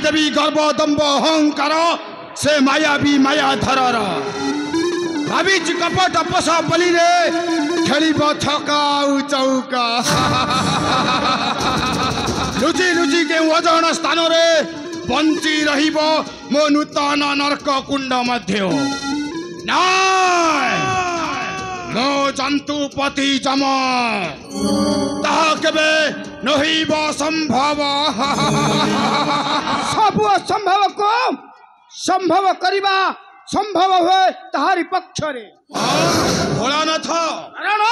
देवी गर्व दम्भ अहंकार से मायावी माया धरर भावी कपट पश बलि खेल छका चौका लुचि लुचि के अजण स्थान बंची रहिब मो नूतन नरक कुंड मध्य मो जंतुपति जम ताहा केबे नहिब संभव सब असंभव को संभव करिबा संभव हुए तहारी पक्ष रे भोलानाथ कारण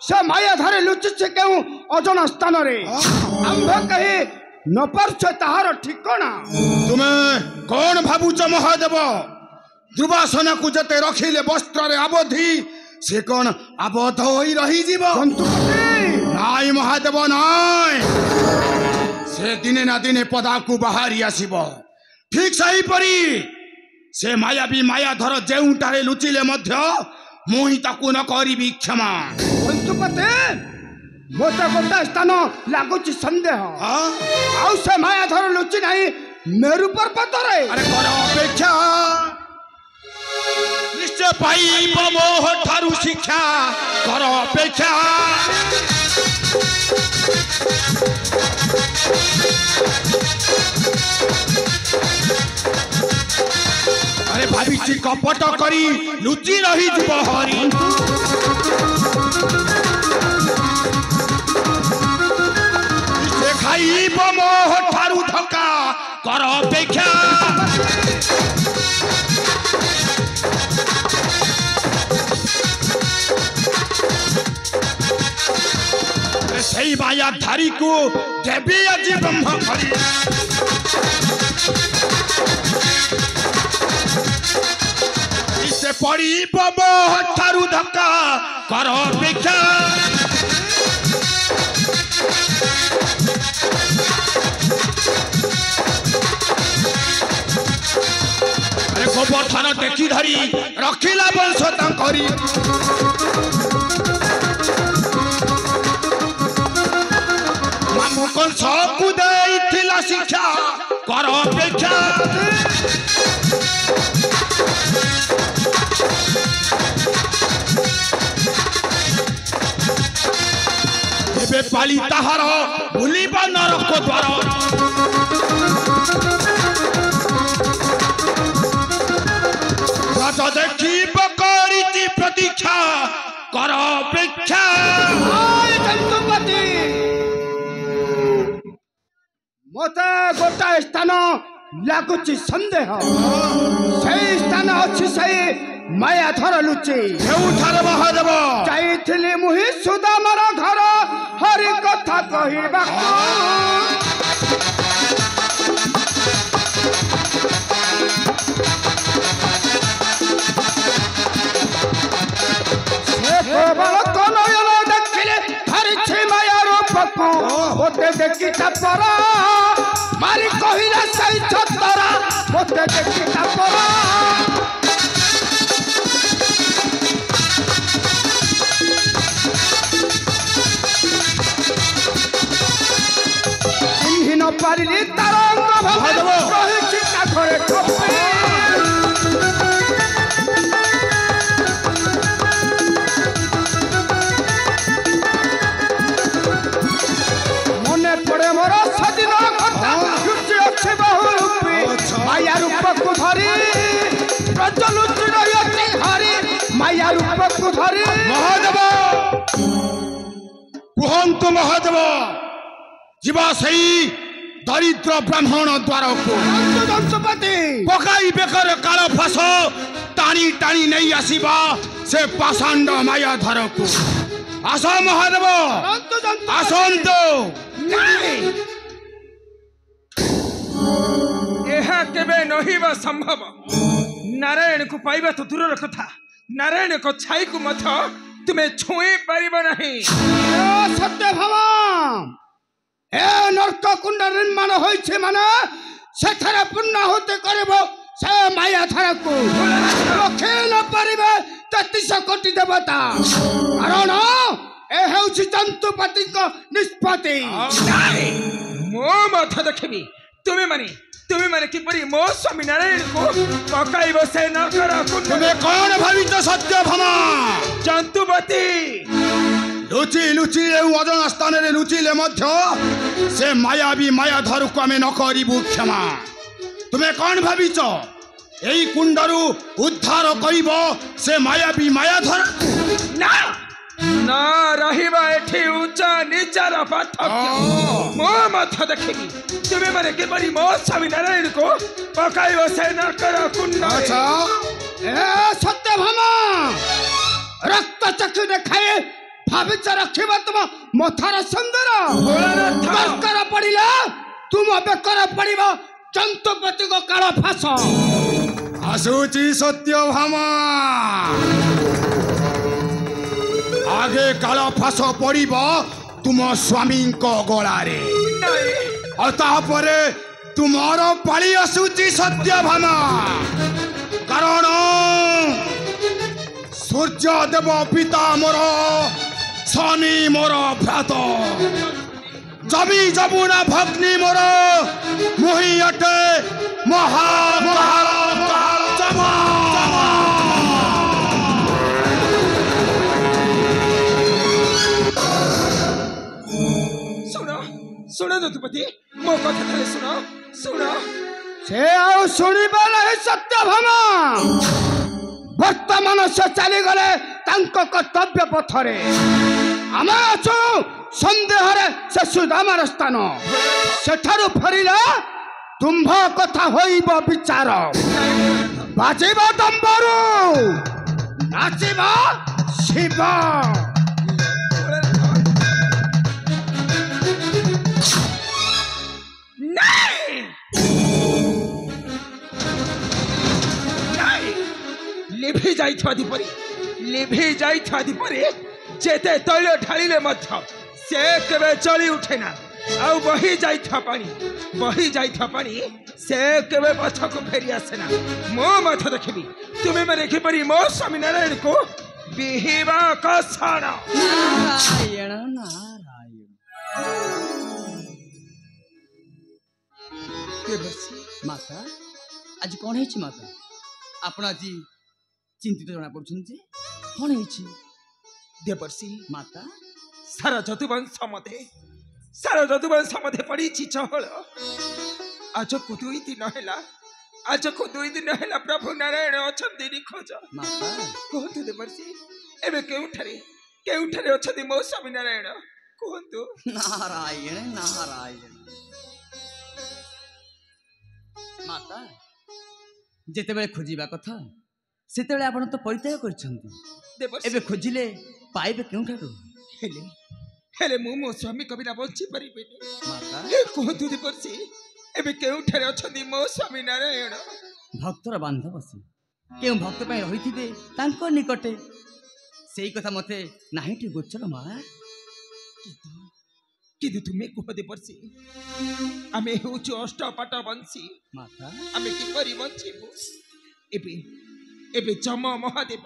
से माया धारे लुचि से केउ अजन स्थान रे आंभ कहे न परछ तहार ठिकाना तुम्हें कौन भाबुच महादेव दुर्वासना को जते रखिले वस्त्र रे आबोधी से कौन आबद्ध होई रही जीव नाई महादेव नाई से दिने ना दिने पदा को बाहरी आसीब ठीक सही परी से मायावी माया धर जेउटारे लुचिले मध्य मोहि ताकू न करिबी क्षमा पंचपते मोटा गोटा स्थान लागुची संदेह आउ से माया धर लुचि नहीं मेरु पर्वत रे अरे कर अपेक्षा निश्चय पाइब मोह ठारू शिक्षा कर अपेक्षा अरे भाभी कपट करी लुचि रही जीव हरि से खाइब मोह ठारू धक्का कर अपेक्षा सही माया धारी को देवी आज ब्रह्म भरी इसे पड़ी मोह ठारू धक्का कर अपेक्षा अरे गोवर्धन देखी धरी रखिला वंश तांकरी मामुकन सबको देइथिला शिक्षा कर अपेक्षा एबे पाली ताहार भूलिबा नरक द्वार राजा देखी बकरीची प्रतीक्षा कर अपेक्षा जंतुपति मोते गोटा स्थान लागुची संदेह सही स्थान अच्छी सही माया धर लुचि केउठारे महादेव जाइथिली मुहि सुदामर घर हरि कथा कहिबा केवल कनयन देखिले हरिछि माया रूप ओते देखि तपरा मारी कहिला सही छतरा ओते देखि तपरा चिन्हिन पारिली तरंग भव रहिछि काखरे ठोपे पड़े मोर सदिन कथा लुचि अच्छे बहु रूपी माया रूप को धरी ब्रज लुचि रही हरि माया रूप को धरी महादेव कुहंतु महादेव जीवा सही दरिद्र ब्राह्मण द्वार को जंतुपति पकाई बेकर काल फास टाणी टाणी नहीं आसीबा से पाषांड माया धर को आस महादेव आसंतो यह केबे नहिबा संभव नारायण को पाइबा तो दूर कथा नारायण को छाई को मत तुम्हें छुई परिबा नहीं सत्य भावा ए नरक कुंड निर्माण होइछे माने सेथरे पुण्य करबो से माया धर को रखे न परिबे 33 कोटी देवता कारण ए हेउछि जंतुपति को निष्पत्ति मो मत देखबी तुम्हें माने तुम्हें मैंने किपरि मो स्वामी नारायण को पकाइब से नरकर कुंड तुमे कौन भाविच सत्यभामा जंतुपति लुचि लुचि अजन स्थान रे लुचिले मध्य से मायावी मायाधर को आमे न करिबु क्षमा तुमे कौन भाविच एई कुंडरू उद्धार करिब से मायावी मायाधर ना ना रहिबा एठी ऊंचा नीचार पार्थक्य मो मत देखिबी तुम्हें मैंने किपरि मो स्वामी नारायण को पकाइब से नरकर कुंड अच्छा ए सत्यभामा रक्त चक्षु देखाए भाविच रखिबा तुम मथार सुंदर दरकार पड़िला तुम बेकर पड़िब जंतुपति को काल फास आसुची सत्यभामा आगे काल फास पड़िब तुम स्वामी गलारे और तापरे तुमर पाली आसुची सत्यभामा कारण सूर्य देव पिता मोर शनि मोर भ्रात जमी जमुना भग्नि मोर मुहि अटे महा सुनो सुनो जंतुपति मो कथा थले सुनो सुनो से आउ सुनिबा नहीं सत्यभामा वर्तमान से चली गले तांको कर्तव्य पथरे आम अछु संदेह से सुदामार स्थान सेठारु फरिले तुम्भ कथा होइब विचार बाजिब दंबरू नाचिब शिव लिभि जाइथवा दीपरी लिभि जाइथवा दीपरी जेते तैल ढालिले मध्य से केबे चली उठे ना आउ बही जाइथवा पानी से केबे पछको फेरी आसे ना मो मथ देखिबी तुमे माने किपरि मो स्वामी नारायण को बिहिबा कसाण नारायण नारायण माता आज कौन है माता आपण आज चिंतित जना पड़छन जे कौन है देवर्षि माता सारा जदुवंश मधे पड़ी चहल आज को 2 दिन हैला प्रभु नारायण अछंती निखोज माता कहतु देवर्षि एबे केउठारे अछंती मो स्वामी नारायण कहतु नारायण नारायण माता जेते बेले खोजिबा कथा सेते बेले आपण तो परित्याग करछंती देवर्षि एबे खोजिले पाइबे केउठारू हेले मु मो स्वामी कबिना बंची परिबेनी माता हे कहतु देवर्षि एबे केउठारे अछंती मो स्वामी नारायण भक्तर बांधव से केउ भक्त पय रहिथिबे तांको निकटे सेई कथा मते नाहिटी गोचर मा किदु तुमे कह देवर्षि आमे हेउछु अष्टपाट वंशी माता आमे किपरि बंचिबु एबे जम महादेव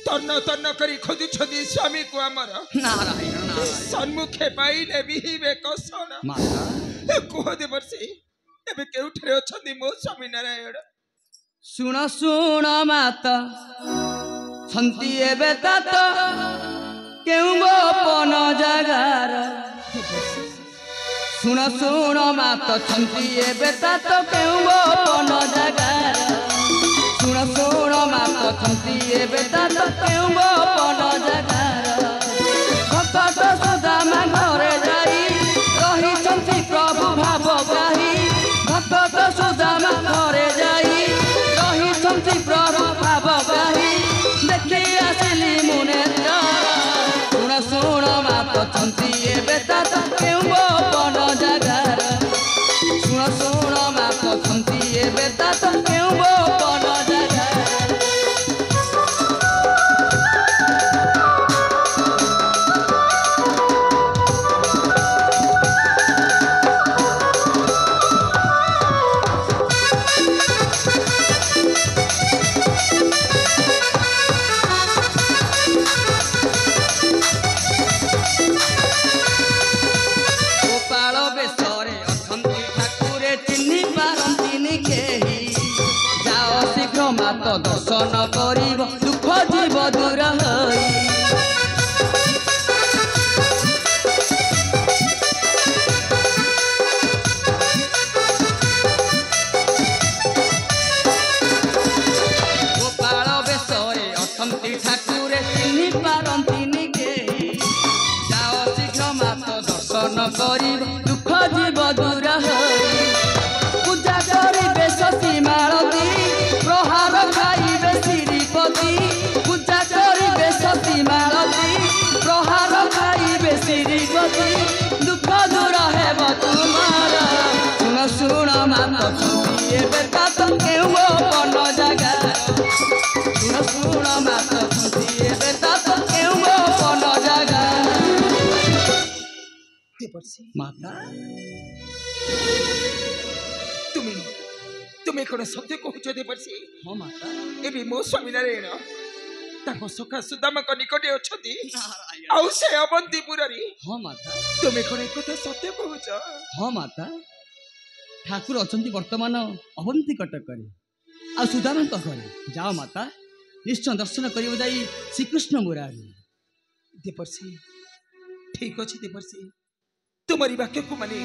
तन्न करी खोजु छदी स्वामी को हमर नारायण नारायण सन्मुखे पाइले बिहिबे कसन माता कह देवर्षि एबे केउठरे अछंती मो स्वामी नारायण सुण सुण माता छंती एबे तात केउ गोपन जगार सुण सुण माता छंती एबे तात केउ गोपन जगार सुण सुण माता छंती एबे तात केउ गोपन जगार भक्त सुदामा घरे जाई रही छंती प्रभु भाव ग्राही भक्त सुदामा घरे जाई रही छंती प्रभु भाव ग्राही देखि आसिली मुनेत्र सुण सुण माता छंती एबे तात केउ गोपन जगार सुण सुण माता छंती एबे तात केउ गोपन जगार दर्शन करिब दुख जीव दूर होई गोपाल बेशरे असंती ठाकुरे चिन्हि पारंतिनि केहि जाओ शीघ्र मात दर्शन करिब दुख जीव दूर होई पूजा करिबे शशि मालती प्रहार खाइबे श्रीपति पूजा करिबे शशि मालती प्रहार खाइबे श्रीपति दुख दूर हेब तुमार सुन सुन मात छुटी एबे तात केउ बन जागा सुन सुन मात छुटी एबे तात केउ बन जागा माता তুমি কোন সত্য কହୁଛ দেবর্ষি हाँ माता ଏବେ ମୋ ସ୍ୱାମୀ ନାରାୟଣ ତାଙ୍କ ସଖା ସୁଦାମାଙ୍କ ନିକଟରେ ଅଛନ୍ତି ଆଉ ସେ ଅବନ୍ତିପୁରରେ हाँ माता ତୁମେ କଣ ଏକଥା ସତ୍ୟ କହୁଛ हाँ माता ठाकुर अछंती वर्तमान अवंती कटकरे आ सुदामांक घरे जाओ माता निश्चय दर्शन करिब जाई श्रीकृष्ण मुरारी देवर्षि ठीक अछि देवर्षि तुम्हारी वाक्य को माने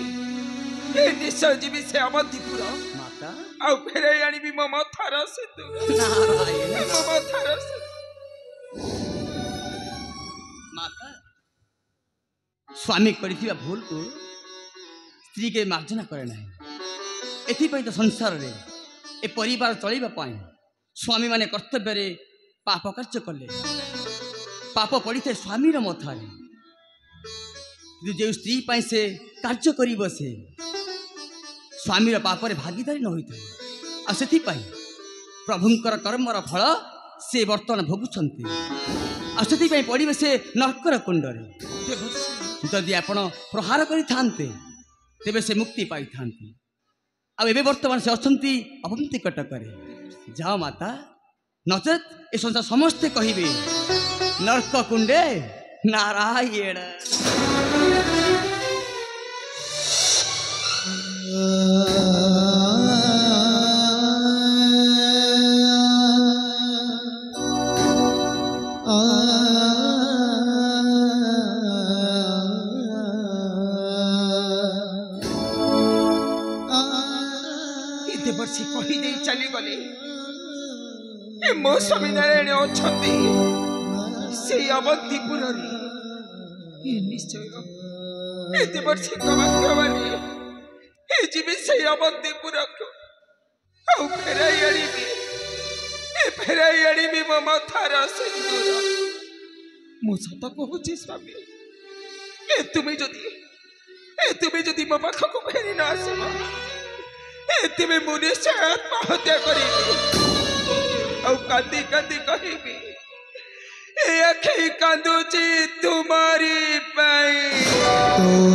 ए निश्चय जीवी से अवंतिपुर माता ଆଉ ଫେରାଇ ଆଣିବି ମୋ ମଥାର ସିନ୍ଦୁର नारायण ମୋ ମଥାର माता स्वामी करिथिबा भूल को स्त्री के मार्जना करे नाही एथिपई तो संसार रे ए परिवार चलिबा पाई स्वामी माने कर्तव्य रे पाप कार्य कले पाप पड़िथे स्वामी रो मथारे जे स्त्री पाई से कार्य करिब से स्वामी पाप रे भागीदारी न होइथे आ सेथि पाई प्रभुंकर कर्मर फल से वर्तमान भोगुछंती आ सेथि पाई पड़िबे से नरकर कुंडरे जदि आपण प्रहार करि थांते तेबे से मुक्ति पाई थांती आ एबे वर्तमान से अछंती अवंती कटकरे जाओ माता नचेत ए संसार समस्ते कहिबे नरक कुंडे नारायण देवर्षि कही दे चली गले ए मो स्वामी नारायण अछंती से अवंतिपुर रे निश्चय ए देवर्षि कमाक्रवानी ए जीवी से अवंतिपुर को आउ फेराई आनिबी मो मथार सिंदूर मो सत कहूची स्वामी ए तुमे जदि मो पाखक फेरी न आसब तेरे मुझे से आत्महत्या करेगी और कांदी कांदी कहेगी ए अखी कांदुची तुम्हारी पाई